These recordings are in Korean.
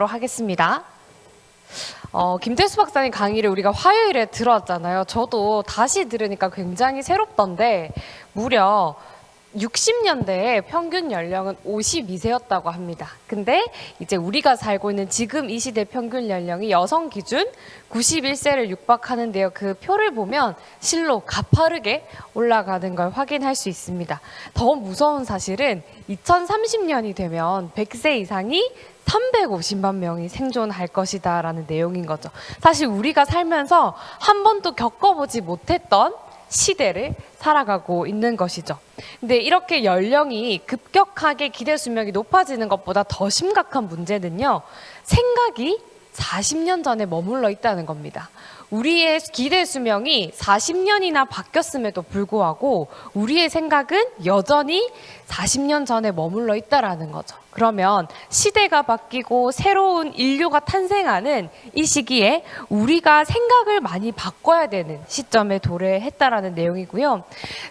하겠습니다. 김태수 박사님 강의를 우리가 화요일에 들었잖아요. 저도 다시 들으니까 굉장히 새롭던데 무려 60년대에 평균 연령은 52세였다고 합니다. 근데 이제 우리가 살고 있는 지금 이 시대 평균 연령이 여성 기준 91세를 육박하는데요. 그 표를 보면 실로 가파르게 올라가는 걸 확인할 수 있습니다. 더 무서운 사실은 2030년이 되면 100세 이상이 350만 명이 생존할 것이다 라는 내용인 거죠. 사실 우리가 살면서 한 번도 겪어보지 못했던 시대를 살아가고 있는 것이죠. 근데 이렇게 연령이 급격하게 기대 수명이 높아지는 것보다 더 심각한 문제는요, 생각이 40년 전에 머물러 있다는 겁니다. 우리의 기대 수명이 40년이나 바뀌었음에도 불구하고 우리의 생각은 여전히 40년 전에 머물러 있다라는 거죠. 그러면 시대가 바뀌고 새로운 인류가 탄생하는 이 시기에 우리가 생각을 많이 바꿔야 되는 시점에 도래했다라는 내용이고요.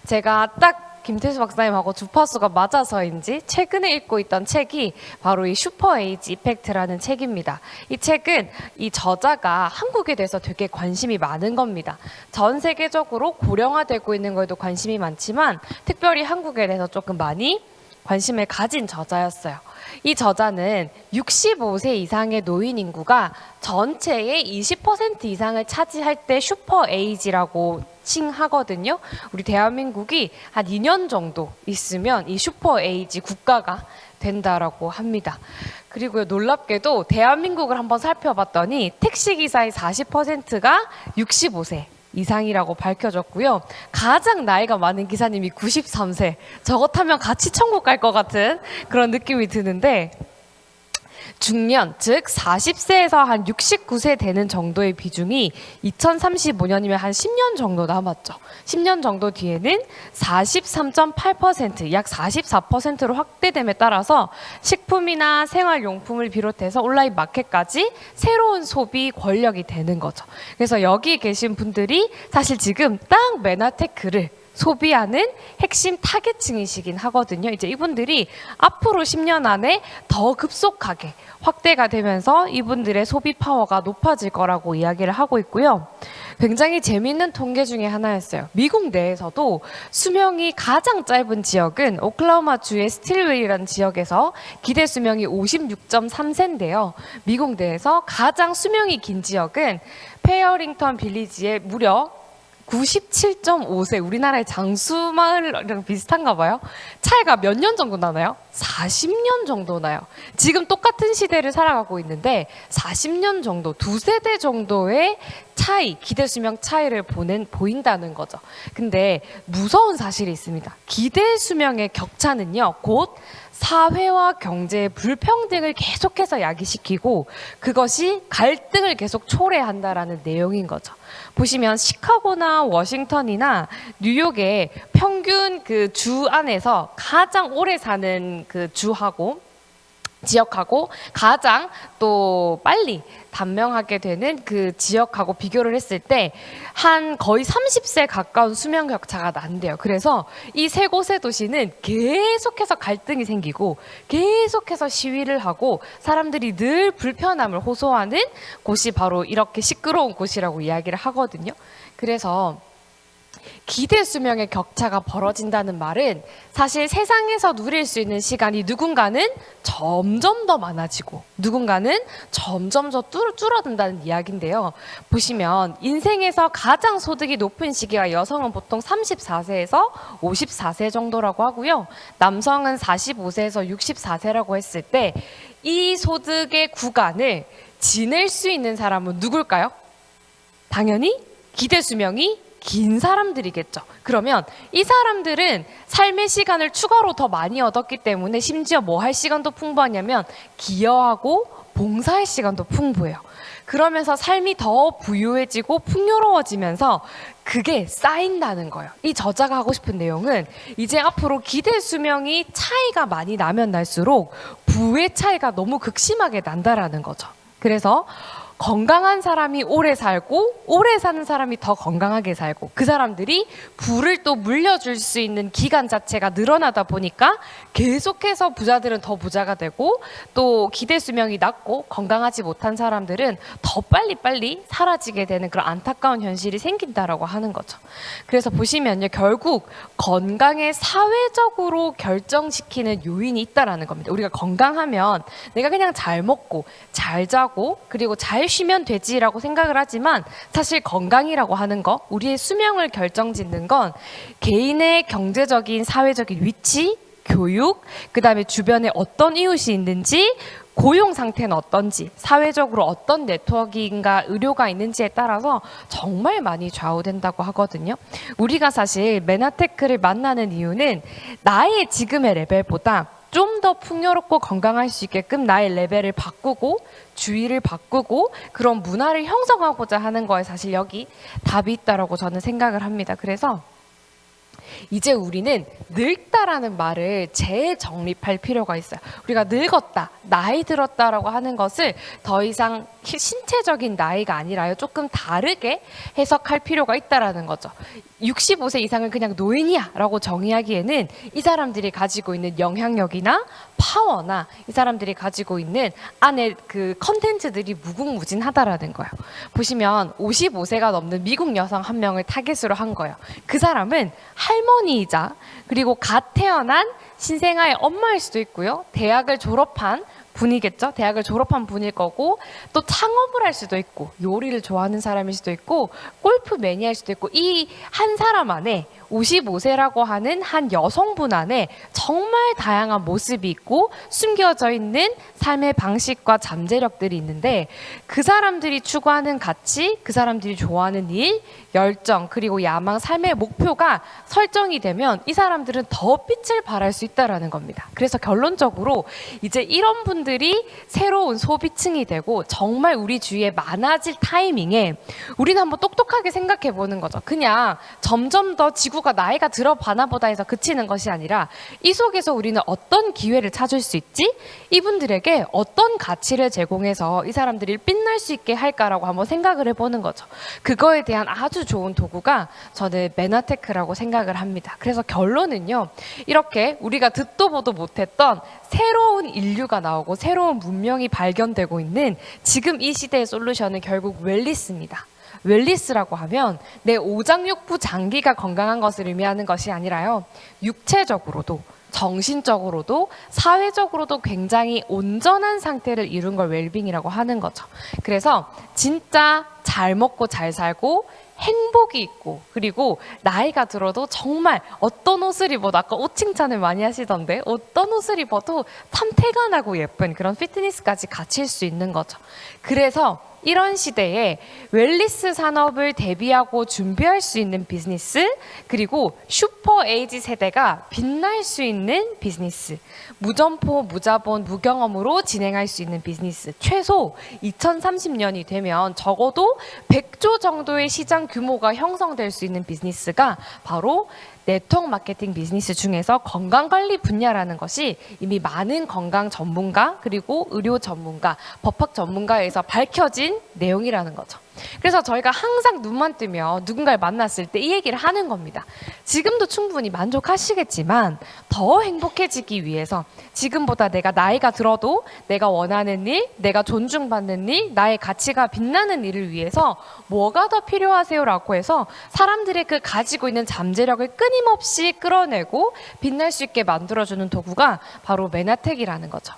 제가 딱 김태수 박사님하고 주파수가 맞아서인지 최근에 읽고 있던 책이 바로 이 슈퍼에이지 이펙트라는 책입니다. 이 책은 이 저자가 한국에 대해서 되게 관심이 많은 겁니다. 전 세계적으로 고령화되고 있는 거에도 관심이 많지만 특별히 한국에 대해서 조금 많이 관심을 가진 저자였어요. 이 저자는 65세 이상의 노인 인구가 전체의 20% 이상을 차지할 때 슈퍼에이지라고 칭하거든요. 우리 대한민국이 한 2년 정도 있으면 이 슈퍼에이지 국가가 된다라고 합니다. 그리고 놀랍게도 대한민국을 한번 살펴봤더니 택시기사의 40%가 65세 이상이라고 밝혀졌고요. 가장 나이가 많은 기사님이 93세. 저거 타면 같이 천국 갈 것 같은 그런 느낌이 드는데, 중년, 즉 40세에서 한 69세 되는 정도의 비중이 2035년이면 한 10년 정도 남았죠. 10년 정도 뒤에는 43.8%, 약 44%로 확대됨에 따라서 식품이나 생활용품을 비롯해서 온라인 마켓까지 새로운 소비 권력이 되는 거죠. 그래서 여기 계신 분들이 사실 지금 딱 메나테크를 소비하는 핵심 타겟층이시긴 하거든요. 이제 이분들이 앞으로 10년 안에 더 급속하게 확대가 되면서 이분들의 소비 파워가 높아질 거라고 이야기를 하고 있고요. 굉장히 재미있는 통계 중에 하나였어요. 미국 내에서도 수명이 가장 짧은 지역은 오클라호마주의 스틸웨이라는 지역에서 기대 수명이 56.3세인데요. 미국 내에서 가장 수명이 긴 지역은 페어링턴 빌리지의 무려 97.5세, 우리나라의 장수마을이랑 비슷한가 봐요. 차이가 몇 년 정도 나나요? 40년 정도 나요. 지금 똑같은 시대를 살아가고 있는데 40년 정도, 두 세대 정도의 차이, 기대 수명 차이를 보인다는 거죠. 근데 무서운 사실이 있습니다. 기대 수명의 격차는요, 곧 사회와 경제의 불평등을 계속해서 야기시키고 그것이 갈등을 계속 초래한다라는 내용인 거죠. 보시면 시카고나 워싱턴이나 뉴욕의 평균 그 주 안에서 가장 오래 사는 그 주하고 지역하고 가장 또 빨리 단명하게 되는 그 지역하고 비교를 했을 때 한 거의 30세 가까운 수명 격차가 난대요. 그래서 이 세 곳의 도시는 계속해서 갈등이 생기고 계속해서 시위를 하고 사람들이 늘 불편함을 호소하는 곳이 바로 이렇게 시끄러운 곳이라고 이야기를 하거든요. 그래서 기대 수명의 격차가 벌어진다는 말은 사실 세상에서 누릴 수 있는 시간이 누군가는 점점 더 많아지고 누군가는 점점 더 줄어든다는 이야기인데요. 보시면 인생에서 가장 소득이 높은 시기가 여성은 보통 34세에서 54세 정도라고 하고요. 남성은 45세에서 64세라고 했을 때 이 소득의 구간을 지낼 수 있는 사람은 누굴까요? 당연히 기대 수명이 긴 사람들이겠죠. 그러면 이 사람들은 삶의 시간을 추가로 더 많이 얻었기 때문에 심지어 뭐 할 시간도 풍부하냐면 기여하고 봉사할 시간도 풍부해요. 그러면서 삶이 더 부유해지고 풍요로워지면서 그게 쌓인다는 거예요. 이 저자가 하고 싶은 내용은 이제 앞으로 기대 수명이 차이가 많이 나면 날수록 부의 차이가 너무 극심하게 난다라는 거죠. 그래서 건강한 사람이 오래 살고 오래 사는 사람이 더 건강하게 살고 그 사람들이 부를 또 물려줄 수 있는 기간 자체가 늘어나다 보니까 계속해서 부자들은 더 부자가 되고 또 기대 수명이 낮고 건강하지 못한 사람들은 더 빨리빨리 사라지게 되는 그런 안타까운 현실이 생긴다라고 하는 거죠. 그래서 보시면요, 결국 건강에 사회적으로 결정시키는 요인이 있다라는 겁니다. 우리가 건강하면 내가 그냥 잘 먹고 잘 자고 그리고 잘 쉬면 되지라고 생각을 하지만 사실 건강이라고 하는 거, 우리의 수명을 결정짓는 건 개인의 경제적인 사회적인 위치, 교육, 그 다음에 주변에 어떤 이웃이 있는지, 고용 상태는 어떤지, 사회적으로 어떤 네트워크인가 의료가 있는지에 따라서 정말 많이 좌우된다고 하거든요. 우리가 사실 메나테크를 만나는 이유는 나의 지금의 레벨보다 좀 더 풍요롭고 건강할 수 있게끔 나의 레벨을 바꾸고 주의를 바꾸고 그런 문화를 형성하고자 하는 거에 사실 여기 답이 있다라고 저는 생각을 합니다. 그래서 이제 우리는 늙다라는 말을 재정립할 필요가 있어요. 우리가 늙었다, 나이 들었다라고 하는 것을 더 이상 신체적인 나이가 아니라요, 조금 다르게 해석할 필요가 있다라는 거죠. 65세 이상은 그냥 노인이야 라고 정의하기에는 이 사람들이 가지고 있는 영향력이나 파워나 이 사람들이 가지고 있는 안에 그 컨텐츠들이 무궁무진하다라는 거예요. 보시면 55세가 넘는 미국 여성 한 명을 타겟으로 한 거예요. 그 사람은 할머니이자 그리고 갓 태어난 신생아의 엄마일 수도 있고요, 대학을 졸업한 분이겠죠. 대학을 졸업한 분일 거고 또 창업을 할 수도 있고 요리를 좋아하는 사람일 수도 있고 골프 매니아일 수도 있고 이 한 사람 안에 55세라고 하는 한 여성분 안에 정말 다양한 모습이 있고 숨겨져 있는 삶의 방식과 잠재력들이 있는데 그 사람들이 추구하는 가치, 그 사람들이 좋아하는 일, 열정 그리고 야망, 삶의 목표가 설정이 되면 이 사람들은 더 빛을 발할 수 있다라는 겁니다. 그래서 결론적으로 이제 이런 분들이 새로운 소비층이 되고 정말 우리 주위에 많아질 타이밍에 우리는 한번 똑똑하게 생각해 보는 거죠. 그냥 점점 더 지구가 나이가 들어가나 보다 해서 그치는 것이 아니라 이 속에서 우리는 어떤 기회를 찾을 수 있지? 이분들에게 어떤 가치를 제공해서 이 사람들이 빛날 수 있게 할까라고 한번 생각을 해보는 거죠. 그거에 대한 아주 좋은 도구가 저는 메나테크라고 생각을 합니다. 그래서 결론은요, 이렇게 우리가 듣도 보도 못했던 새로운 인류가 나오고 새로운 문명이 발견되고 있는 지금 이 시대의 솔루션은 결국 웰니스입니다. 웰니스라고 하면 내 오장육부 장기가 건강한 것을 의미하는 것이 아니라요, 육체적으로도 정신적으로도 사회적으로도 굉장히 온전한 상태를 이룬 걸 웰빙이라고 하는 거죠. 그래서 진짜 잘 먹고 잘 살고 행복이 있고 그리고 나이가 들어도 정말 어떤 옷을 입어도, 아까 옷 칭찬을 많이 하시던데 어떤 옷을 입어도 참 태가 나고 예쁜 그런 피트니스까지 갖출 수 있는 거죠. 그래서 이런 시대에 웰니스 산업을 대비하고 준비할 수 있는 비즈니스, 그리고 슈퍼 에이지 세대가 빛날 수 있는 비즈니스, 무점포, 무자본, 무경험으로 진행할 수 있는 비즈니스, 최소 2030년이 되면 적어도 100조 정도의 시장 규모가 형성될 수 있는 비즈니스가 바로 네트워크 마케팅 비즈니스 중에서 건강관리 분야라는 것이 이미 많은 건강 전문가 그리고 의료 전문가, 법학 전문가에서 밝혀진 내용이라는 거죠. 그래서 저희가 항상 눈만 뜨면 누군가를 만났을 때 이 얘기를 하는 겁니다. 지금도 충분히 만족하시겠지만 더 행복해지기 위해서 지금보다 내가 나이가 들어도 내가 원하는 일, 내가 존중받는 일, 나의 가치가 빛나는 일을 위해서 뭐가 더 필요하세요라고 해서 사람들의 그 가지고 있는 잠재력을 끊임없이 끌어내고 빛날 수 있게 만들어주는 도구가 바로 메나텍이라는 거죠.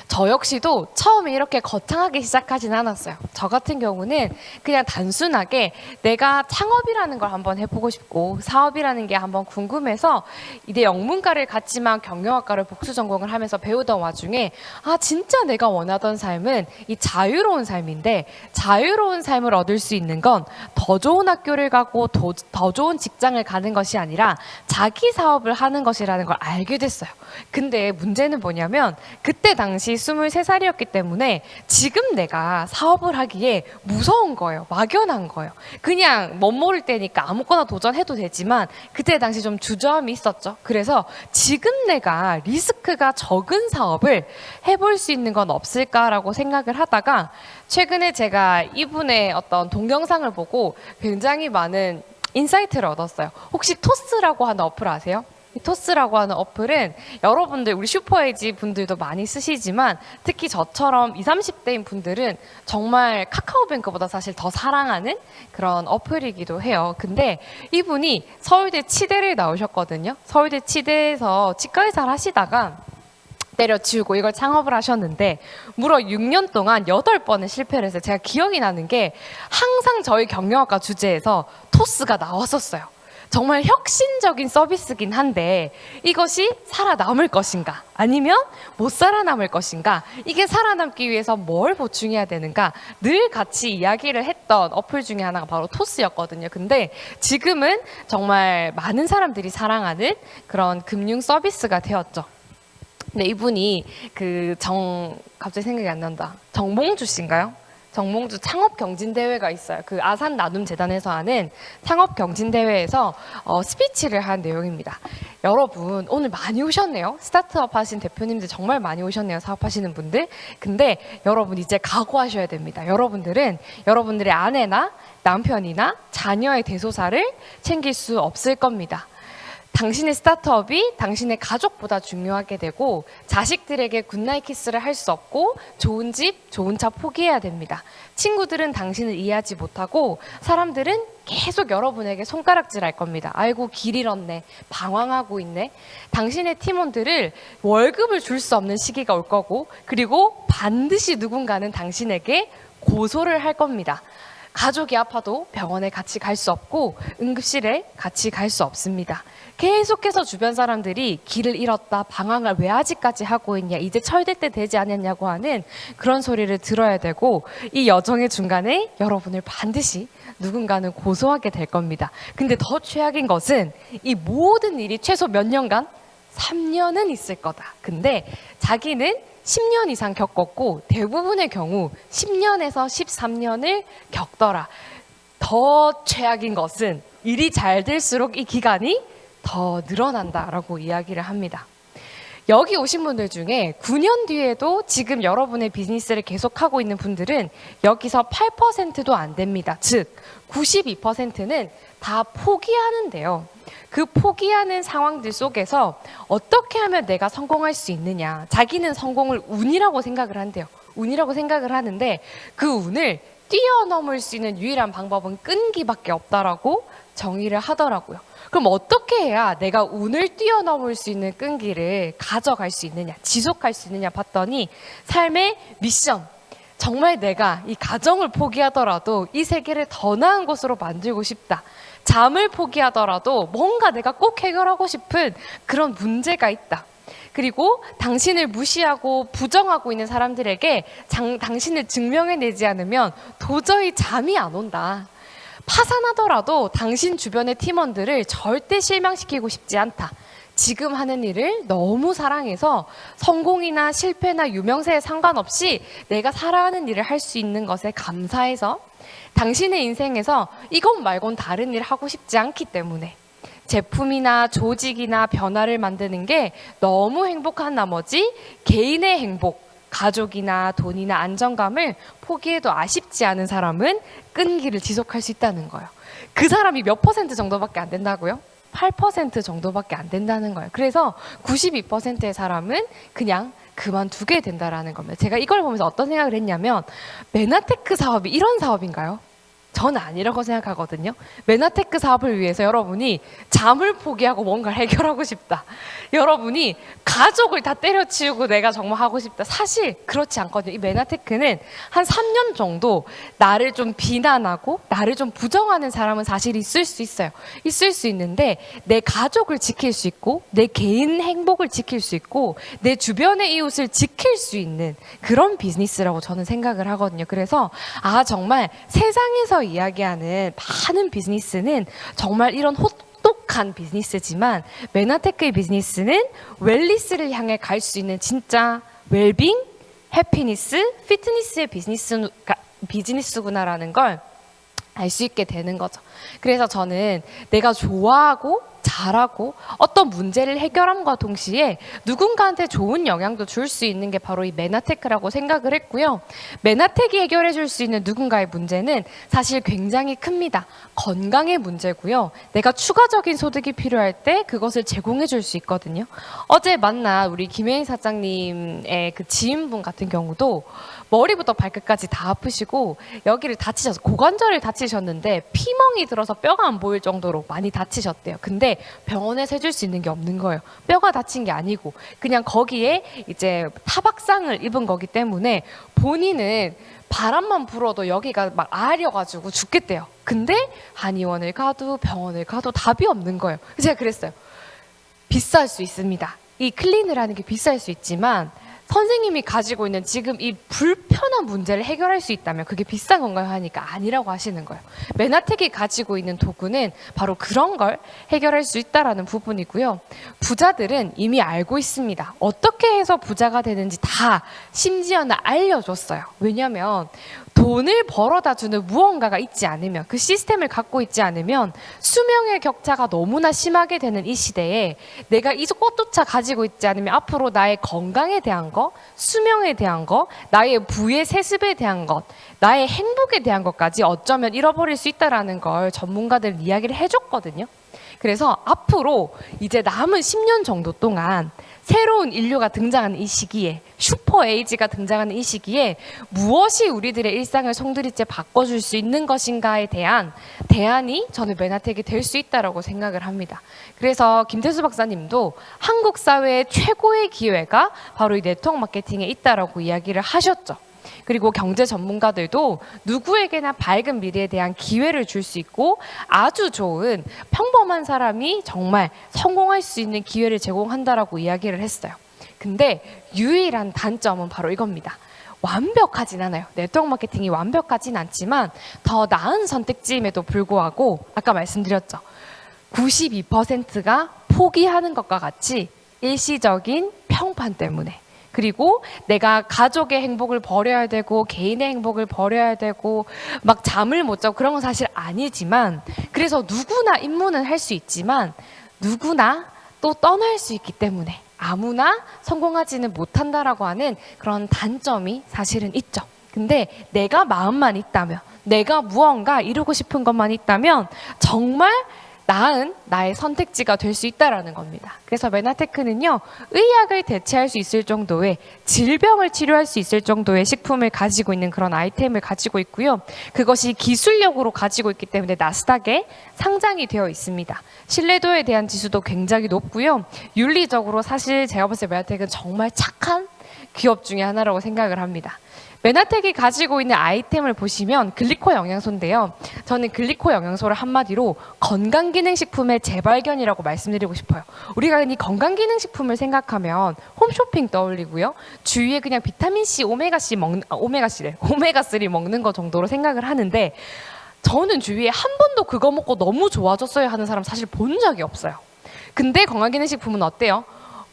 저 역시도 처음에 이렇게 거창하게 시작하진 않았어요. 저 같은 경우는 그냥 단순하게 내가 창업이라는 걸 한번 해보고 싶고 사업이라는 게 한번 궁금해서 이대 영문과를 갔지만 경영학과를 복수 전공을 하면서 배우던 와중에 진짜 내가 원하던 삶은 이 자유로운 삶인데, 자유로운 삶을 얻을 수 있는 건 더 좋은 학교를 가고 더 좋은 직장을 가는 것이 아니라 자기 사업을 하는 것이라는 걸 알게 됐어요. 근데 문제는 뭐냐면 그때 당시 당시 23살이었기 때문에 지금 내가 사업을 하기에 무서운 거예요. 막연한 거예요. 그냥 멋 모를 때니까 아무거나 도전해도 되지만 그때 당시 좀 주저함이 있었죠. 그래서 지금 내가 리스크가 적은 사업을 해볼 수 있는 건 없을까라고 생각을 하다가 최근에 제가 이분의 어떤 동영상을 보고 굉장히 많은 인사이트를 얻었어요. 혹시 토스라고 하는 어플 아세요? 이 토스라고 하는 어플은 여러분들 우리 슈퍼에이지 분들도 많이 쓰시지만 특히 저처럼 20, 30대인 분들은 정말 카카오뱅크보다 사실 더 사랑하는 그런 어플이기도 해요. 근데 이분이 서울대 치대를 나오셨거든요. 서울대 치대에서 치과의사를 하시다가 때려치우고 이걸 창업을 하셨는데 무려 6년 동안 8번을 실패를 했어요. 제가 기억이 나는 게 항상 저희 경영학과 주제에서 토스가 나왔었어요. 정말 혁신적인 서비스긴 한데 이것이 살아남을 것인가 아니면 못 살아남을 것인가, 이게 살아남기 위해서 뭘 보충해야 되는가 늘 같이 이야기를 했던 어플 중에 하나가 바로 토스였거든요. 근데 지금은 정말 많은 사람들이 사랑하는 그런 금융 서비스가 되었죠. 근데 이분이 갑자기 생각이 안 난다. 정몽주 씨인가요? 정몽주 창업경진대회가 있어요. 그 아산나눔재단에서 하는 창업경진대회에서 스피치를 한 내용입니다. 여러분 오늘 많이 오셨네요. 스타트업 하신 대표님들 정말 많이 오셨네요. 사업하시는 분들. 근데 여러분 이제 각오하셔야 됩니다. 여러분들은 여러분들의 아내나 남편이나 자녀의 대소사를 챙길 수 없을 겁니다. 당신의 스타트업이 당신의 가족보다 중요하게 되고 자식들에게 굿나잇 키스를 할 수 없고 좋은 집, 좋은 차 포기해야 됩니다. 친구들은 당신을 이해하지 못하고 사람들은 계속 여러분에게 손가락질할 겁니다. 아이고 길 잃었네, 방황하고 있네. 당신의 팀원들을 월급을 줄 수 없는 시기가 올 거고 그리고 반드시 누군가는 당신에게 고소를 할 겁니다. 가족이 아파도 병원에 같이 갈 수 없고 응급실에 같이 갈 수 없습니다. 계속해서 주변 사람들이 길을 잃었다, 방황을 왜 아직까지 하고 있냐, 이제 철들 때 되지 않았냐고 하는 그런 소리를 들어야 되고 이 여정의 중간에 여러분을 반드시 누군가는 고소하게 될 겁니다. 근데 더 최악인 것은 이 모든 일이 최소 몇 년간? 3년은 있을 거다. 근데 자기는 10년 이상 겪었고 대부분의 경우 10년에서 13년을 겪더라. 더 최악인 것은 일이 잘 될수록 이 기간이 더 늘어난다라고 이야기를 합니다. 여기 오신 분들 중에 9년 뒤에도 지금 여러분의 비즈니스를 계속하고 있는 분들은 여기서 8%도 안 됩니다. 즉 92%는 다 포기하는데요. 그 포기하는 상황들 속에서 어떻게 하면 내가 성공할 수 있느냐. 자기는 성공을 운이라고 생각을 한대요. 운이라고 생각을 하는데 그 운을 뛰어넘을 수 있는 유일한 방법은 끈기밖에 없다라고 정의를 하더라고요. 그럼 어떻게 해야 내가 운을 뛰어넘을 수 있는 끈기를 가져갈 수 있느냐, 지속할 수 있느냐 봤더니 삶의 미션, 정말 내가 이 가정을 포기하더라도 이 세계를 더 나은 곳으로 만들고 싶다. 잠을 포기하더라도 뭔가 내가 꼭 해결하고 싶은 그런 문제가 있다. 그리고 당신을 무시하고 부정하고 있는 사람들에게 당신을 증명해내지 않으면 도저히 잠이 안 온다. 파산하더라도 당신 주변의 팀원들을 절대 실망시키고 싶지 않다. 지금 하는 일을 너무 사랑해서 성공이나 실패나 유명세에 상관없이 내가 사랑하는 일을 할 수 있는 것에 감사해서 당신의 인생에서 이것 말곤 다른 일 하고 싶지 않기 때문에 제품이나 조직이나 변화를 만드는 게 너무 행복한 나머지 개인의 행복, 가족이나 돈이나 안정감을 포기해도 아쉽지 않은 사람은 끈기를 지속할 수 있다는 거예요. 그 사람이 몇 퍼센트 정도밖에 안 된다고요? 8% 정도밖에 안 된다는 거예요. 그래서 92%의 사람은 그냥 그만두게 된다라는 겁니다. 제가 이걸 보면서 어떤 생각을 했냐면 메나테크 사업이 이런 사업인가요? 저는 아니라고 생각하거든요. 메나테크 사업을 위해서 여러분이 잠을 포기하고 뭔가를 해결하고 싶다. 여러분이 가족을 다 때려치우고 내가 정말 하고 싶다. 사실 그렇지 않거든요. 이 메나테크는 한 3년 정도 나를 좀 비난하고 나를 좀 부정하는 사람은 사실 있을 수 있어요. 있을 수 있는데 내 가족을 지킬 수 있고 내 개인 행복을 지킬 수 있고 내 주변의 이웃을 지킬 수 있는 그런 비즈니스라고 저는 생각을 하거든요. 그래서 정말 세상에서 이야기하는 많은 비즈니스는 정말 이런 혹독한 비즈니스지만 메나테크의 비즈니스는 웰리스를 향해 갈 수 있는 진짜 웰빙, 해피니스, 피트니스의 비즈니스구나라는 걸 알 수 있게 되는 거죠. 그래서 저는 내가 좋아하고 잘하고 어떤 문제를 해결함과 동시에 누군가한테 좋은 영향도 줄 수 있는 게 바로 이 메나테크라고 생각을 했고요. 메나텍이 해결해 줄 수 있는 누군가의 문제는 사실 굉장히 큽니다. 건강의 문제고요. 내가 추가적인 소득이 필요할 때 그것을 제공해 줄 수 있거든요. 어제 만난 우리 김혜인 사장님의 그 지인분 같은 경우도 머리부터 발끝까지 다 아프시고 여기를 다치셔서 고관절을 다치셨는데 피멍이 들어서 뼈가 안 보일 정도로 많이 다치셨대요. 근데 병원에서 해줄 수 있는 게 없는 거예요. 뼈가 다친 게 아니고 그냥 거기에 이제 타박상을 입은 거기 때문에 본인은 바람만 불어도 여기가 막 아려가지고 죽겠대요. 근데 한의원을 가도 병원을 가도 답이 없는 거예요. 제가 그랬어요. 비쌀 수 있습니다. 이 클린을 하는 게 비쌀 수 있지만 선생님이 가지고 있는 지금 이 불편한 문제를 해결할 수 있다면 그게 비싼 건가요? 하니까 아니라고 하시는 거예요. 메나텍이 가지고 있는 도구는 바로 그런 걸 해결할 수 있다라는 부분이고요. 부자들은 이미 알고 있습니다. 어떻게 해서 부자가 되는지 다 심지어는 알려줬어요. 왜냐하면 돈을 벌어다 주는 무언가가 있지 않으면, 그 시스템을 갖고 있지 않으면 수명의 격차가 너무나 심하게 되는 이 시대에 내가 이것조차 가지고 있지 않으면 앞으로 나의 건강에 대한 거, 수명에 대한 거, 나의 부의 세습에 대한 것, 나의 행복에 대한 것까지 어쩌면 잃어버릴 수 있다는 걸 전문가들 이야기를 해줬거든요. 그래서 앞으로 이제 남은 10년 정도 동안 새로운 인류가 등장하는 이 시기에, 슈퍼 에이지가 등장하는 이 시기에 무엇이 우리들의 일상을 송두리째 바꿔줄 수 있는 것인가에 대한 대안이 저는 메나텍이 될 수 있다고 생각을 합니다. 그래서 김태수 박사님도 한국 사회의 최고의 기회가 바로 이 네트워크 마케팅에 있다라고 이야기를 하셨죠. 그리고 경제 전문가들도 누구에게나 밝은 미래에 대한 기회를 줄 수 있고 아주 좋은 평범한 사람이 정말 성공할 수 있는 기회를 제공한다라고 이야기를 했어요. 근데 유일한 단점은 바로 이겁니다. 완벽하진 않아요. 네트워크 마케팅이 완벽하진 않지만 더 나은 선택지임에도 불구하고 아까 말씀드렸죠. 92%가 포기하는 것과 같이 일시적인 평판 때문에, 그리고 내가 가족의 행복을 버려야 되고 개인의 행복을 버려야 되고 막 잠을 못 자고 그런 건 사실 아니지만, 그래서 누구나 입문은 할 수 있지만 누구나 또 떠날 수 있기 때문에 아무나 성공하지는 못한다라고 하는 그런 단점이 사실은 있죠. 근데 내가 마음만 있다면, 내가 무언가 이루고 싶은 것만 있다면 정말 나은 나의 선택지가 될 수 있다라는 겁니다. 그래서 메나테크는요, 의학을 대체할 수 있을 정도의, 질병을 치료할 수 있을 정도의 식품을 가지고 있는 그런 아이템을 가지고 있고요. 그것이 기술력으로 가지고 있기 때문에 나스닥에 상장이 되어 있습니다. 신뢰도에 대한 지수도 굉장히 높고요. 윤리적으로 사실 제가 봤을 때 메나텍은 정말 착한 기업 중에 하나라고 생각을 합니다. 메나텍이 가지고 있는 아이템을 보시면 글리코 영양소인데요. 저는 글리코 영양소를 한마디로 건강기능식품의 재발견이라고 말씀드리고 싶어요. 우리가 이 건강기능식품을 생각하면 홈쇼핑 떠올리고요. 주위에 그냥 비타민C, 오메가3 먹는 거 정도로 생각을 하는데, 저는 주위에 한 번도 그거 먹고 너무 좋아졌어요 하는 사람 사실 본 적이 없어요. 근데 건강기능식품은 어때요?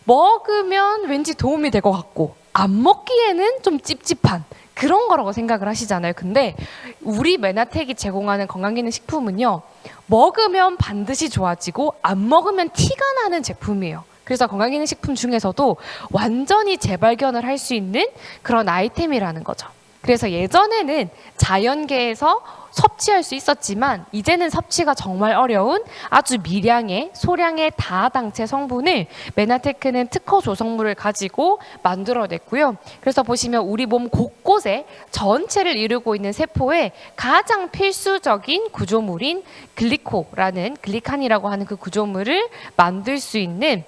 먹으면 왠지 도움이 될 것 같고 안 먹기에는 좀 찝찝한 그런 거라고 생각을 하시잖아요. 근데 우리 메나텍이 제공하는 건강기능식품은요, 먹으면 반드시 좋아지고 안 먹으면 티가 나는 제품이에요. 그래서 건강기능식품 중에서도 완전히 재발견을 할 수 있는 그런 아이템이라는 거죠. 그래서 예전에는 자연계에서 섭취할 수 있었지만 이제는 섭취가 정말 어려운 아주 미량의 소량의 다당체 성분을 메나테크는 특허 조성물을 가지고 만들어냈고요. 그래서 보시면 우리 몸 곳곳에 전체를 이루고 있는 세포의 가장 필수적인 구조물인 글리칸이라고 하는 그 구조물을 만들 수 있는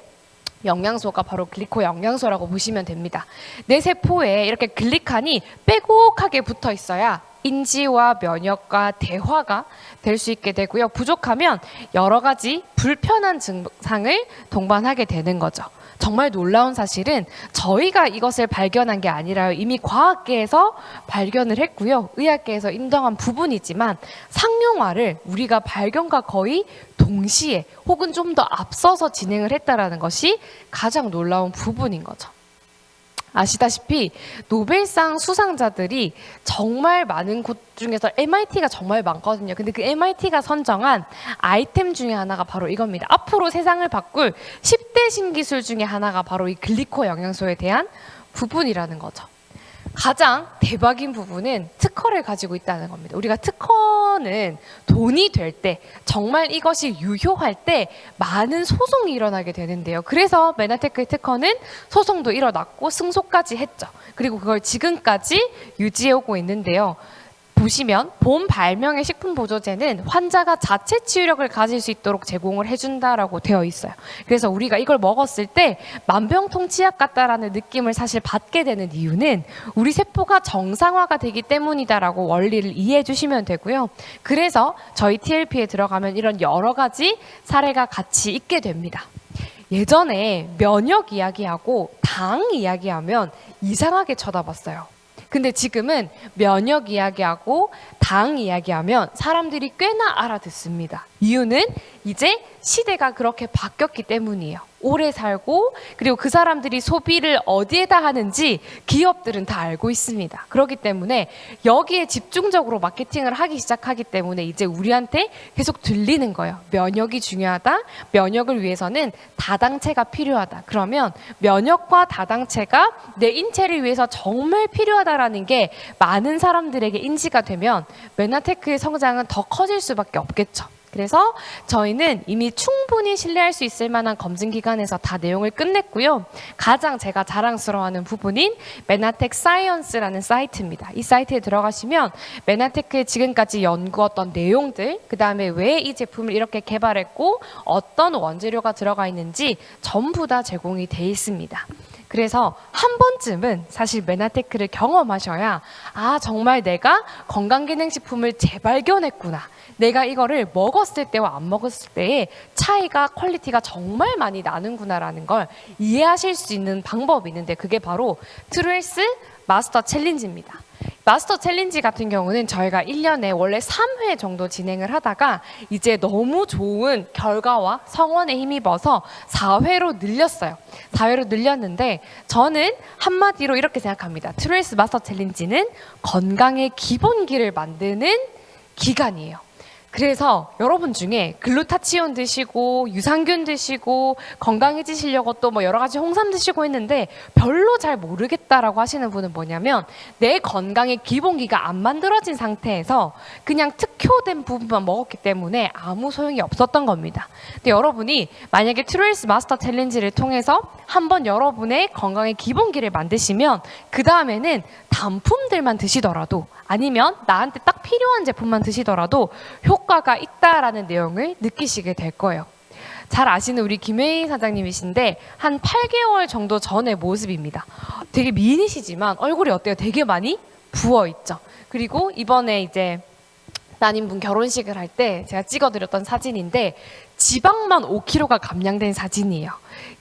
영양소가 바로 글리코 영양소라고 보시면 됩니다. 내 세포에 이렇게 글리칸이 빼곡하게 붙어 있어야 인지와 면역과 대화가 될 수 있게 되고요. 부족하면 여러 가지 불편한 증상을 동반하게 되는 거죠. 정말 놀라운 사실은 저희가 이것을 발견한 게 아니라요. 이미 과학계에서 발견을 했고요. 의학계에서 인정한 부분이지만 상용화를 우리가 발견과 거의 동시에 혹은 좀 더 앞서서 진행을 했다라는 것이 가장 놀라운 부분인 거죠. 아시다시피 노벨상 수상자들이 정말 많은 곳 중에서 MIT가 정말 많거든요. 근데 그 MIT가 선정한 아이템 중에 하나가 바로 이겁니다. 앞으로 세상을 바꿀 10대 신기술 중에 하나가 바로 이 글리코 영양소에 대한 부분이라는 거죠. 가장 대박인 부분은 특허를 가지고 있다는 겁니다. 우리가 특허는 돈이 될 때, 정말 이것이 유효할 때 많은 소송이 일어나게 되는데요. 그래서 메나테크의 특허는 소송도 일어났고 승소까지 했죠. 그리고 그걸 지금까지 유지해오고 있는데요. 보시면 본 발명의 식품보조제는 환자가 자체 치유력을 가질 수 있도록 제공을 해준다라고 되어 있어요. 그래서 우리가 이걸 먹었을 때 만병통치약 같다라는 느낌을 사실 받게 되는 이유는 우리 세포가 정상화가 되기 때문이다라고 원리를 이해해 주시면 되고요. 그래서 저희 TLP에 들어가면 이런 여러 가지 사례가 같이 있게 됩니다. 예전에 면역 이야기하고 당 이야기하면 이상하게 쳐다봤어요. 근데 지금은 면역 이야기하고 당 이야기하면 사람들이 꽤나 알아듣습니다. 이유는 이제 시대가 그렇게 바뀌었기 때문이에요. 오래 살고 그리고 그 사람들이 소비를 어디에다 하는지 기업들은 다 알고 있습니다. 그렇기 때문에 여기에 집중적으로 마케팅을 하기 시작하기 때문에 이제 우리한테 계속 들리는 거예요. 면역이 중요하다. 면역을 위해서는 다당체가 필요하다. 그러면 면역과 다당체가 내 인체를 위해서 정말 필요하다라는 게 많은 사람들에게 인지가 되면 메나테크의 성장은 더 커질 수밖에 없겠죠. 그래서 저희는 이미 충분히 신뢰할 수 있을 만한 검증 기관에서 다 내용을 끝냈고요. 가장 제가 자랑스러워하는 부분인 메나텍 사이언스라는 사이트입니다. 이 사이트에 들어가시면 메나테크의 지금까지 연구했던 내용들, 그 다음에 왜 이 제품을 이렇게 개발했고 어떤 원재료가 들어가 있는지 전부 다 제공이 돼 있습니다. 그래서 한 번쯤은 사실 메나테크를 경험하셔야 아 정말 내가 건강기능식품을 재발견했구나. 내가 이거를 먹었을 때와 안 먹었을 때의 차이가 퀄리티가 정말 많이 나는구나라는 걸 이해하실 수 있는 방법이 있는데 그게 바로 트루헬스 마스터 챌린지입니다. 마스터 챌린지 같은 경우는 저희가 1년에 원래 3회 정도 진행을 하다가 이제 너무 좋은 결과와 성원에 힘입어서 4회로 늘렸어요. 4회로 늘렸는데 저는 한마디로 이렇게 생각합니다. 트루헬스 마스터 챌린지는 건강의 기본기를 만드는 기간이에요. 그래서 여러분 중에 글루타치온 드시고 유산균 드시고 건강해지시려고 또 뭐 여러 가지 홍삼 드시고 했는데 별로 잘 모르겠다라고 하시는 분은 뭐냐면 내 건강의 기본기가 안 만들어진 상태에서 그냥 특효된 부분만 먹었기 때문에 아무 소용이 없었던 겁니다. 근데 여러분이 만약에 트루헬스 마스터 챌린지를 통해서 한번 여러분의 건강의 기본기를 만드시면 그 다음에는 단품들만 드시더라도 아니면 나한테 딱 필요한 제품만 드시더라도 효과가 있다라는 내용을 느끼시게 될 거예요. 잘 아시는 우리 김혜희 사장님이신데 한 8개월 정도 전의 모습입니다. 되게 미인이시지만 얼굴이 어때요? 되게 많이 부어있죠. 그리고 이번에 이제 따님분 결혼식을 할 때 제가 찍어드렸던 사진인데 지방만 5kg가 감량된 사진이에요.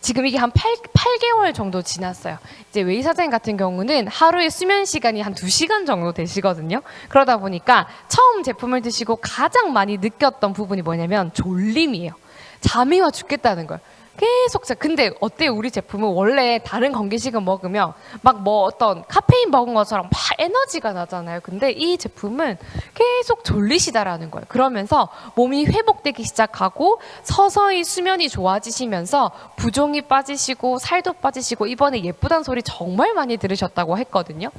지금 이게 한 8개월 정도 지났어요. 이제 웨이 사장님 같은 경우는 하루에 수면 시간이 한 2시간 정도 되시거든요. 그러다 보니까 처음 제품을 드시고 가장 많이 느꼈던 부분이 뭐냐면 졸림이에요. 잠이 와 죽겠다는 걸. 계속 근데 어때요? 우리 제품은 원래 다른 건기식은 먹으면 막 뭐 어떤 카페인 먹은 것처럼 막 에너지가 나잖아요. 근데 이 제품은 계속 졸리시다라는 거예요. 그러면서 몸이 회복되기 시작하고 서서히 수면이 좋아지시면서 부종이 빠지시고 살도 빠지시고 이번에 예쁘단 소리 정말 많이 들으셨다고 했거든요.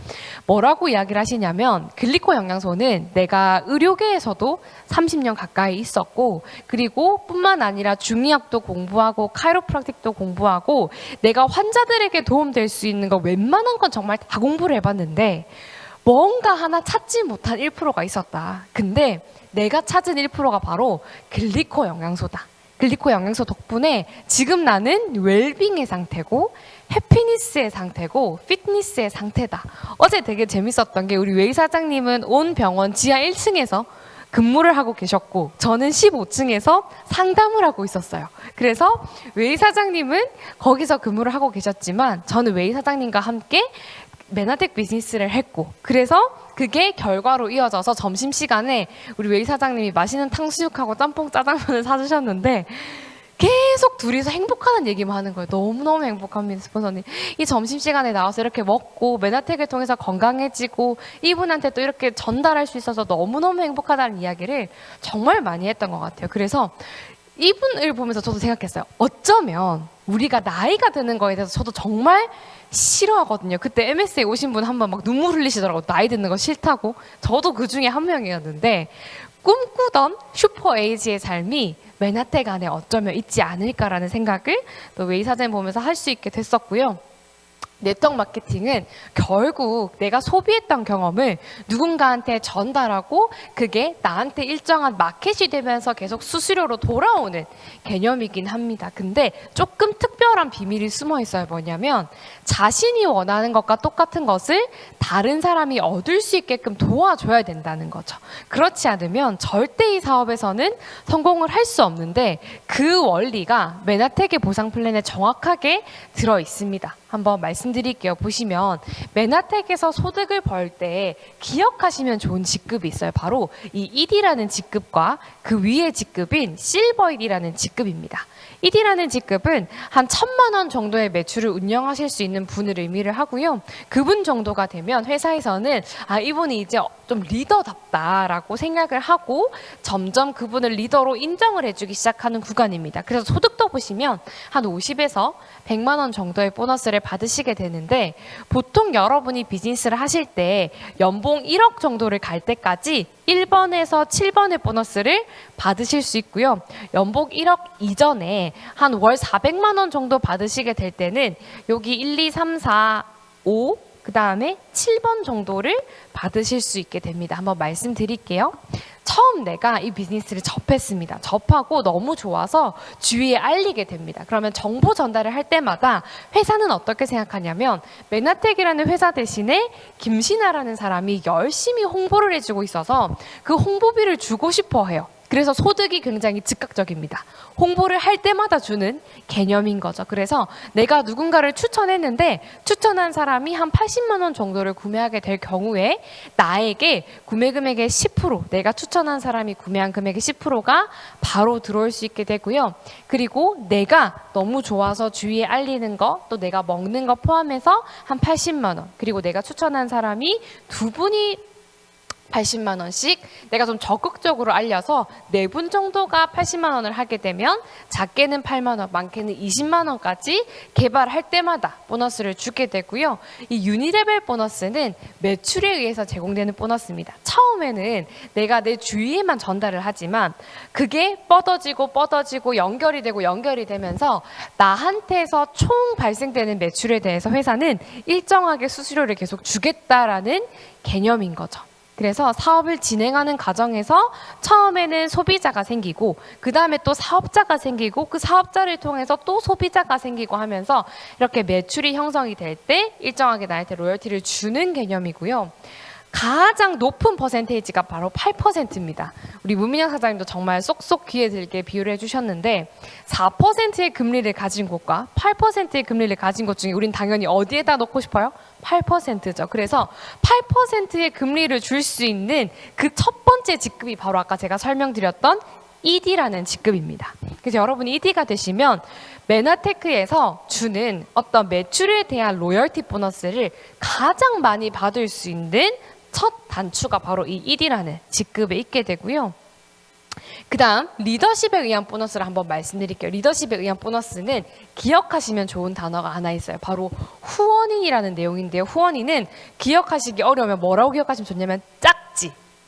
뭐라고 이야기를 하시냐면 글리코 영양소는 내가 의료계에서도 30년 가까이 있었고 그리고 뿐만 아니라 중의학도 공부하고 카이로프락틱도 공부하고 내가 환자들에게 도움될 수 있는 거 웬만한 건 정말 다 공부를 해봤는데 뭔가 하나 찾지 못한 1%가 있었다. 근데 내가 찾은 1%가 바로 글리코 영양소다. 글리코 영양소 덕분에 지금 나는 웰빙의 상태고 해피니스의 상태고 피트니스의 상태다. 어제 되게 재밌었던 게 우리 웨이 사장님은 온 병원 지하 1층에서 근무를 하고 계셨고 저는 15층에서 상담을 하고 있었어요. 그래서 웨이 사장님은 거기서 근무를 하고 계셨지만 저는 웨이 사장님과 함께 메나텍 비즈니스를 했고 그래서 그게 결과로 이어져서 점심시간에 우리 웨이 사장님이 맛있는 탕수육하고 짬뽕 짜장면을 사주셨는데 계속 둘이서 행복하다는 얘기만 하는 거예요. 너무너무 행복합니다, 스폰서님. 이 점심시간에 나와서 이렇게 먹고 메나텍을 통해서 건강해지고 이분한테 또 이렇게 전달할 수 있어서 너무너무 행복하다는 이야기를 정말 많이 했던 것 같아요. 그래서 이분을 보면서 저도 생각했어요. 어쩌면 우리가 나이가 드는 거에 대해서 저도 정말 싫어하거든요. 그때 MS에 오신 분 한 번 막 눈물 흘리시더라고요. 나이 드는 거 싫다고. 저도 그 중에 한 명이었는데 꿈꾸던 슈퍼에이지의 삶이 메나텍 안에 어쩌면 있지 않을까라는 생각을 또 웨이 사진 보면서 할 수 있게 됐었고요. 네트워크 마케팅은 결국 내가 소비했던 경험을 누군가한테 전달하고 그게 나한테 일정한 마켓이 되면서 계속 수수료로 돌아오는 개념이긴 합니다. 근데 조금 특별한 비밀이 숨어 있어요. 뭐냐면 자신이 원하는 것과 똑같은 것을 다른 사람이 얻을 수 있게끔 도와줘야 된다는 거죠. 그렇지 않으면 절대 이 사업에서는 성공을 할 수 없는데 그 원리가 메나텍의 보상 플랜에 정확하게 들어 있습니다. 한번 말씀드릴게요. 보시면 메나텍에서 소득을 벌 때 기억하시면 좋은 직급이 있어요. 바로 이 1이라는 직급과 그 위의 직급인 실버 1이라는 직급입니다. 1이라는 직급은 한 1,000만 원 정도의 매출을 운영하실 수 있는 분을 의미를 하고요. 그분 정도가 되면 회사에서는 이분이 이제 좀 리더답다라고 생각을 하고 점점 그분을 리더로 인정을 해주기 시작하는 구간입니다. 그래서 소득도 보시면 한 50에서 100만 원 정도의 보너스를 받으시게 되는데 보통 여러분이 비즈니스를 하실 때 연봉 1억 정도를 갈 때까지 1번에서 7번의 보너스를 받으실 수 있고요. 연봉 1억 이전에 한 월 400만 원 정도 받으시게 될 때는 여기 1, 2, 3, 4, 5 그 다음에 7번 정도를 받으실 수 있게 됩니다. 한번 말씀드릴게요. 처음 내가 이 비즈니스를 접했습니다. 접하고 너무 좋아서 주위에 알리게 됩니다. 그러면 정보 전달을 할 때마다 회사는 어떻게 생각하냐면 메나텍이라는 회사 대신에 김신아라는 사람이 열심히 홍보를 해주고 있어서 그 홍보비를 주고 싶어 해요. 그래서 소득이 굉장히 즉각적입니다. 홍보를 할 때마다 주는 개념인 거죠. 그래서 내가 누군가를 추천했는데 추천한 사람이 한 80만 원 정도를 구매하게 될 경우에 나에게 구매 금액의 10%, 내가 추천한 사람이 구매한 금액의 10%가 바로 들어올 수 있게 되고요. 그리고 내가 너무 좋아서 주위에 알리는 거, 또 내가 먹는 거 포함해서 한 80만 원, 그리고 내가 추천한 사람이 두 분이 80만 원씩 내가 좀 적극적으로 알려서 4분 정도가 80만 원을 하게 되면 작게는 8만 원, 많게는 20만 원까지 개발할 때마다 보너스를 주게 되고요. 이 유니레벨 보너스는 매출에 의해서 제공되는 보너스입니다. 처음에는 내가 내 주위에만 전달을 하지만 그게 뻗어지고 연결이 되면서 나한테서 총 발생되는 매출에 대해서 회사는 일정하게 수수료를 계속 주겠다라는 개념인 거죠. 그래서 사업을 진행하는 과정에서 처음에는 소비자가 생기고 그 다음에 또 사업자가 생기고 그 사업자를 통해서 또 소비자가 생기고 하면서 이렇게 매출이 형성이 될 때 일정하게 나한테 로열티를 주는 개념이고요. 가장 높은 퍼센테이지가 바로 8%입니다. 우리 문민영 사장님도 정말 쏙쏙 귀에 들게 비유를 해주셨는데 4%의 금리를 가진 곳과 8%의 금리를 가진 곳 중에 우린 당연히 어디에다 넣고 싶어요? 8%죠. 그래서 8%의 금리를 줄 수 있는 그 첫 번째 직급이 바로 아까 제가 설명드렸던 ED라는 직급입니다. 그래서 여러분이 ED가 되시면 메나테크에서 주는 어떤 매출에 대한 로열티 보너스를 가장 많이 받을 수 있는 첫 단추가 바로 이 ED라는 직급에 있게 되고요. 그 다음 리더십에 의한 보너스를 한번 말씀드릴게요. 리더십에 의한 보너스는 기억하시면 좋은 단어가 하나 있어요. 바로 후원인이라는 내용인데요. 후원인은 기억하시기 어려우면 뭐라고 기억하시면 좋냐면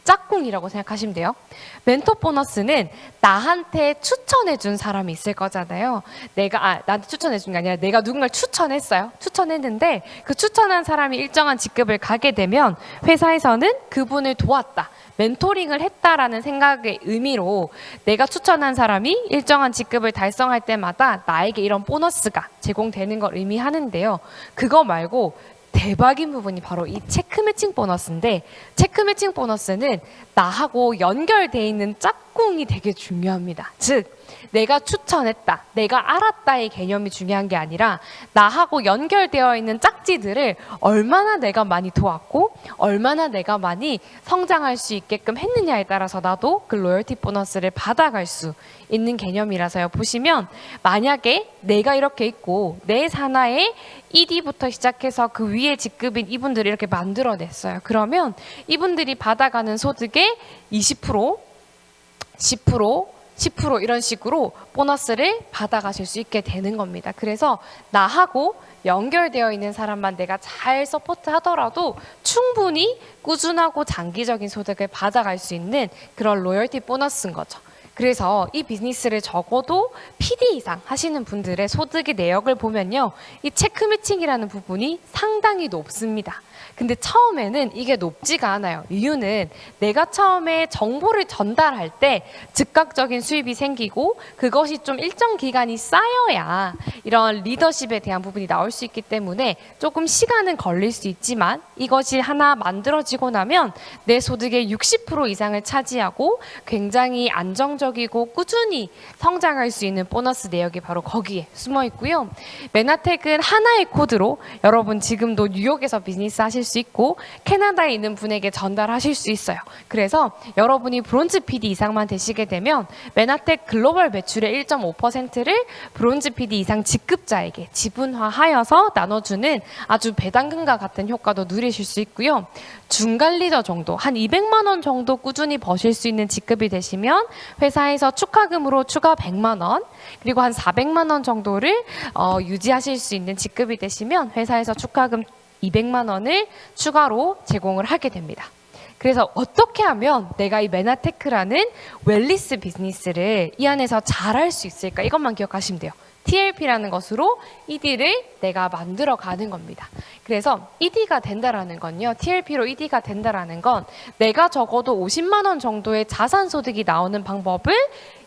짝꿍이라고 생각하시면 돼요. 멘토 보너스는 나한테 추천해준 사람이 있을 거잖아요. 나한테 추천해준 게 아니라 내가 누군가를 추천했어요. 추천했는데 그 추천한 사람이 일정한 직급을 가게 되면 회사에서는 그분을 도왔다, 멘토링을 했다라는 생각의 의미로 내가 추천한 사람이 일정한 직급을 달성할 때마다 나에게 이런 보너스가 제공되는 걸 의미하는데요. 그거 말고 대박인 부분이 바로 이 체크 매칭 보너스인데, 체크 매칭 보너스는 나하고 연결돼 있는 짝꿍이 되게 중요합니다. 즉 내가 추천했다, 내가 알았다의 개념이 중요한 게 아니라 나하고 연결되어 있는 짝지들을 얼마나 내가 많이 도왔고 얼마나 내가 많이 성장할 수 있게끔 했느냐에 따라서 나도 그 로열티 보너스를 받아갈 수 있는 개념이라서요. 보시면 만약에 내가 이렇게 있고 내 산하에 ED부터 시작해서 그 위에 직급인 이분들이 이렇게 만들어냈어요. 그러면 이분들이 받아가는 소득의 20%, 10%, 10% 이런 식으로 보너스를 받아가실 수 있게 되는 겁니다. 그래서 나하고 연결되어 있는 사람만 내가 잘 서포트 하더라도 충분히 꾸준하고 장기적인 소득을 받아갈 수 있는 그런 로열티 보너스인 거죠. 그래서 이 비즈니스를 적어도 PD 이상 하시는 분들의 소득의 내역을 보면요, 이 체크 매칭이라는 부분이 상당히 높습니다. 근데 처음에는 이게 높지가 않아요. 이유는 내가 처음에 정보를 전달할 때 즉각적인 수입이 생기고 그것이 좀 일정 기간이 쌓여야 이런 리더십에 대한 부분이 나올 수 있기 때문에 조금 시간은 걸릴 수 있지만 이것이 하나 만들어지고 나면 내 소득의 60% 이상을 차지하고 굉장히 안정적이고 꾸준히 성장할 수 있는 보너스 내역이 바로 거기에 숨어 있고요. 메나텍은 하나의 코드로 여러분 지금도 뉴욕에서 비즈니스 하실 수 있고 캐나다에 있는 분에게 전달하실 수 있어요. 그래서 여러분이 브론즈 PD 이상만 되시게 되면 메나텍 글로벌 매출의 1.5%를 브론즈 PD 이상 직급자에게 지분화하여서 나눠주는 아주 배당금과 같은 효과도 누리실 수 있고요. 중간 리더 정도, 한 200만 원 정도 꾸준히 버실 수 있는 직급이 되시면 회사에서 축하금으로 추가 100만 원, 그리고 한 400만 원 정도를 유지하실 수 있는 직급이 되시면 회사에서 축하금 200만 원을 추가로 제공을 하게 됩니다. 그래서 어떻게 하면 내가 이 메나테크라는 웰리스 비즈니스를 이 안에서 잘할 수 있을까? 이것만 기억하시면 돼요. TLP라는 것으로 ED를 내가 만들어 가는 겁니다. 그래서 ED가 된다라는 건요, TLP로 ED가 된다라는 건 내가 적어도 50만 원 정도의 자산 소득이 나오는 방법을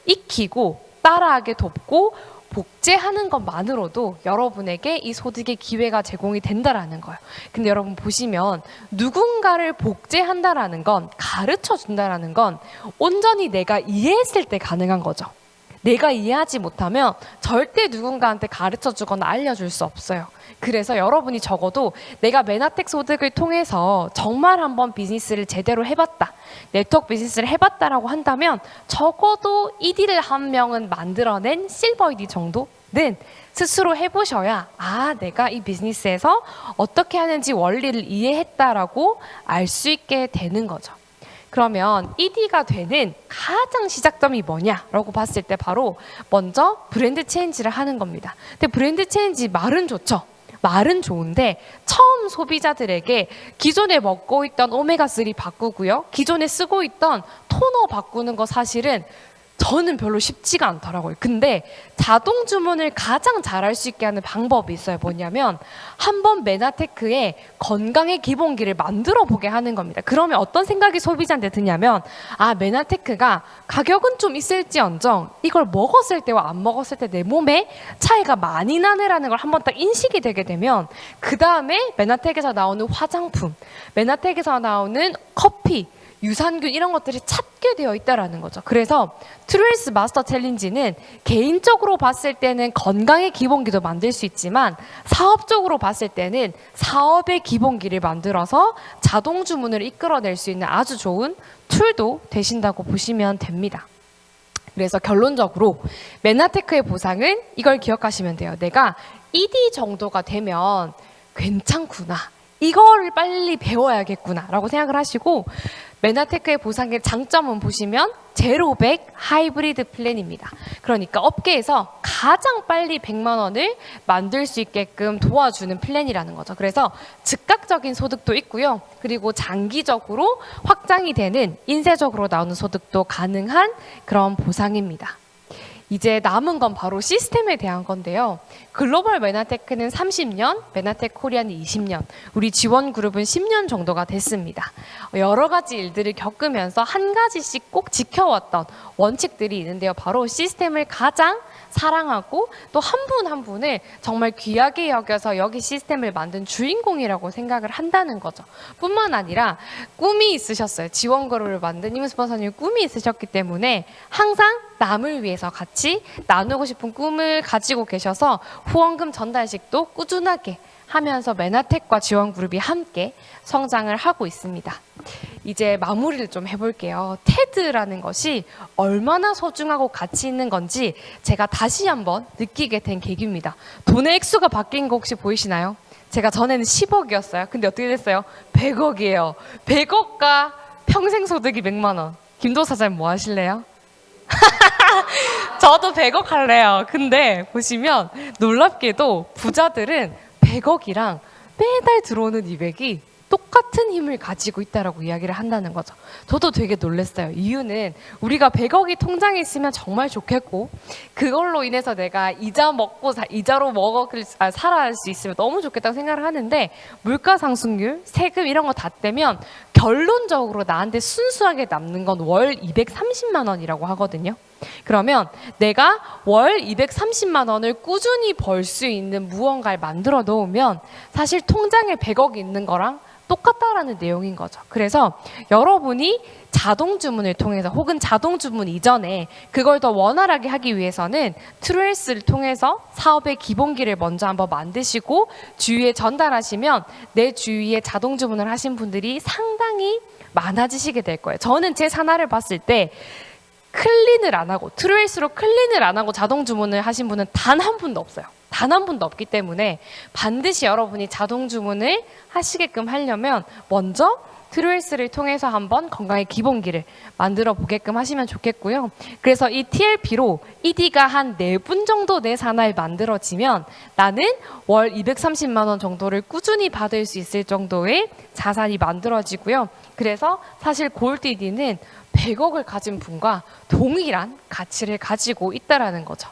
익히고 따라하게 돕고 복제하는 것만으로도 여러분에게 이 소득의 기회가 제공이 된다라는 거예요. 근데 여러분 보시면 누군가를 복제한다라는 건, 가르쳐 준다라는 건 온전히 내가 이해했을 때 가능한 거죠. 내가 이해하지 못하면 절대 누군가한테 가르쳐 주거나 알려줄 수 없어요. 그래서 여러분이 적어도 내가 메나텍 소득을 통해서 정말 한번 비즈니스를 제대로 해봤다, 네트워크 비즈니스를 해봤다라고 한다면 적어도 ED를 한 명은 만들어낸 실버 ED 정도는 스스로 해보셔야 내가 이 비즈니스에서 어떻게 하는지 원리를 이해했다라고 알 수 있게 되는 거죠. 그러면 ED가 되는 가장 시작점이 뭐냐라고 봤을 때 바로 먼저 브랜드 체인지를 하는 겁니다. 근데 브랜드 체인지 말은 좋죠. 말은 좋은데 처음 소비자들에게 기존에 먹고 있던 오메가3 바꾸고요, 기존에 쓰고 있던 토너 바꾸는 거 사실은 저는 별로 쉽지가 않더라고요. 근데 자동 주문을 가장 잘할 수 있게 하는 방법이 있어요. 뭐냐면 한번 메나테크의 건강의 기본기를 만들어 보게 하는 겁니다. 그러면 어떤 생각이 소비자한테 드냐면 메나테크가 가격은 좀 있을지언정 이걸 먹었을 때와 안 먹었을 때 내 몸에 차이가 많이 나네라는 걸 한번 딱 인식이 되게 되면 그 다음에 메나텍에서 나오는 화장품, 메나텍에서 나오는 커피, 유산균 이런 것들이 찾게 되어 있다라는 거죠. 그래서 트루헬스 마스터 챌린지는 개인적으로 봤을 때는 건강의 기본기도 만들 수 있지만 사업적으로 봤을 때는 사업의 기본기를 만들어서 자동 주문을 이끌어낼 수 있는 아주 좋은 툴도 되신다고 보시면 됩니다. 그래서 결론적으로 메나테크의 보상은 이걸 기억하시면 돼요. 내가 ED 정도가 되면 괜찮구나, 이거를 빨리 배워야겠구나 라고 생각을 하시고, 메나테크의 보상의 장점은 보시면 제로백 하이브리드 플랜입니다. 그러니까 업계에서 가장 빨리 100만 원을 만들 수 있게끔 도와주는 플랜이라는 거죠. 그래서 즉각적인 소득도 있고요, 그리고 장기적으로 확장이 되는 인쇄적으로 나오는 소득도 가능한 그런 보상입니다. 이제 남은 건 바로 시스템에 대한 건데요. 글로벌 메나테크는 30년, 메나텍 코리아는 20년, 우리 지원 그룹은 10년 정도가 됐습니다. 여러 가지 일들을 겪으면서 한 가지씩 꼭 지켜왔던 원칙들이 있는데요. 바로 시스템을 가장 사랑하고 또 한 분 한 분을 정말 귀하게 여겨서 여기 시스템을 만든 주인공이라고 생각을 한다는 거죠. 뿐만 아니라 꿈이 있으셨어요. 지원 그룹을 만든 임스폰서님 꿈이 있으셨기 때문에 항상 남을 위해서 같이 나누고 싶은 꿈을 가지고 계셔서 후원금 전달식도 꾸준하게 하면서 메나텍과 지원그룹이 함께 성장을 하고 있습니다. 이제 마무리를 좀 해볼게요. 테드라는 것이 얼마나 소중하고 가치 있는 건지 제가 다시 한번 느끼게 된 계기입니다. 돈의 액수가 바뀐 거 혹시 보이시나요? 제가 전에는 10억이었어요. 근데 어떻게 됐어요? 100억이에요. 100억과 평생 소득이 100만 원. 김도사장 뭐 하실래요? 저도 100억 할래요. 근데 보시면 놀랍게도 부자들은 100억이랑 매달 들어오는 200이 똑같은 힘을 가지고 있다라고 이야기를 한다는 거죠. 저도 되게 놀랐어요. 이유는 우리가 100억이 통장에 있으면 정말 좋겠고 그걸로 인해서 내가 이자로 살아갈 수 있으면 너무 좋겠다고 생각을 하는데 물가 상승률, 세금 이런 거 다 떼면 결론적으로 나한테 순수하게 남는 건 월 230만 원이라고 하거든요. 그러면 내가 월 230만 원을 꾸준히 벌 수 있는 무언가를 만들어 놓으면 사실 통장에 100억이 있는 거랑 똑같다라는 내용인 거죠. 그래서 여러분이 자동 주문을 통해서 혹은 자동 주문 이전에 그걸 더 원활하게 하기 위해서는 트루헬스를 통해서 사업의 기본기를 먼저 한번 만드시고 주위에 전달하시면 내 주위에 자동 주문을 하신 분들이 상당히 많아지시게 될 거예요. 저는 제 산하를 봤을 때 클린을 안 하고 트루헬스로 클린을 안 하고 자동 주문을 하신 분은 단 한 분도 없어요. 단 한 분도 없기 때문에 반드시 여러분이 자동 주문을 하시게끔 하려면 먼저 트루헬스를 통해서 한번 건강의 기본기를 만들어 보게끔 하시면 좋겠고요. 그래서 이 TLP로 ED가 한 4분 정도 내 산하에 만들어지면 나는 월 230만 원 정도를 꾸준히 받을 수 있을 정도의 자산이 만들어지고요. 그래서 사실 골드 ED는 100억을 가진 분과 동일한 가치를 가지고 있다라는 거죠.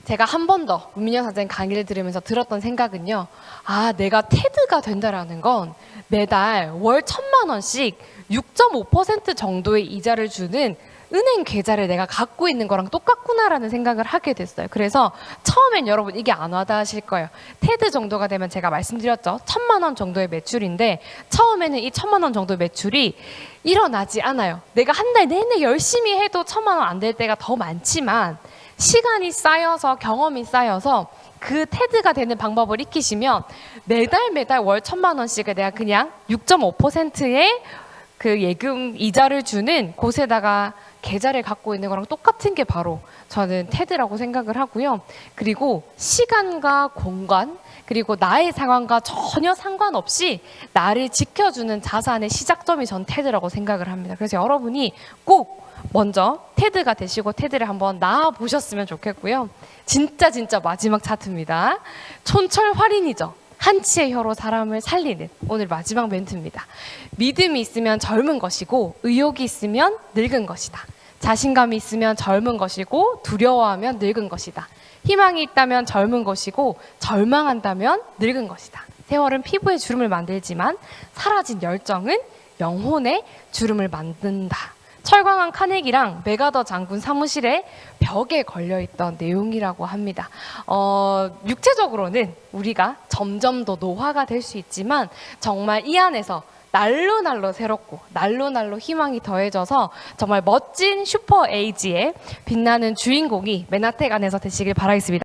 제가 한 번 더 문민영 선생님 강의를 들으면서 들었던 생각은요. 아, 내가 테드가 된다라는 건 매달 월 1,000만 원씩 6.5% 정도의 이자를 주는 은행 계좌를 내가 갖고 있는 거랑 똑같구나라는 생각을 하게 됐어요. 그래서 처음엔 여러분 이게 안 와닿으실 거예요. 테드 정도가 되면 제가 말씀드렸죠. 1,000만 원 정도의 매출인데 처음에는 이 1,000만 원 정도의 매출이 일어나지 않아요. 내가 한 달 내내 열심히 해도 1,000만 원 안 될 때가 더 많지만 시간이 쌓여서 경험이 쌓여서 그 테드가 되는 방법을 익히시면 매달 월 1,000만 원씩을 내가 그냥 6.5%의 그 예금 이자를 주는 곳에다가 계좌를 갖고 있는 거랑 똑같은 게 바로 저는 테드라고 생각을 하고요. 그리고 시간과 공간 그리고 나의 상황과 전혀 상관없이 나를 지켜주는 자산의 시작점이 전 테드라고 생각을 합니다. 그래서 여러분이 꼭 먼저 테드가 되시고 테드를 한번 나와보셨으면 좋겠고요. 진짜 마지막 차트입니다. 촌철활인이죠. 한치의 혀로 사람을 살리는 오늘 마지막 멘트입니다. 믿음이 있으면 젊은 것이고 의욕이 있으면 늙은 것이다. 자신감이 있으면 젊은 것이고 두려워하면 늙은 것이다. 희망이 있다면 젊은 것이고 절망한다면 늙은 것이다. 세월은 피부에 주름을 만들지만 사라진 열정은 영혼의 주름을 만든다. 철광한 카네기랑 메가더 장군 사무실에 벽에 걸려있던 내용이라고 합니다. 육체적으로는 우리가 점점 더 노화가 될 수 있지만 정말 이 안에서 날로 새롭고 날로 희망이 더해져서 정말 멋진 슈퍼 에이지의 빛나는 주인공이 메나텍 안에서 되시길 바라겠습니다.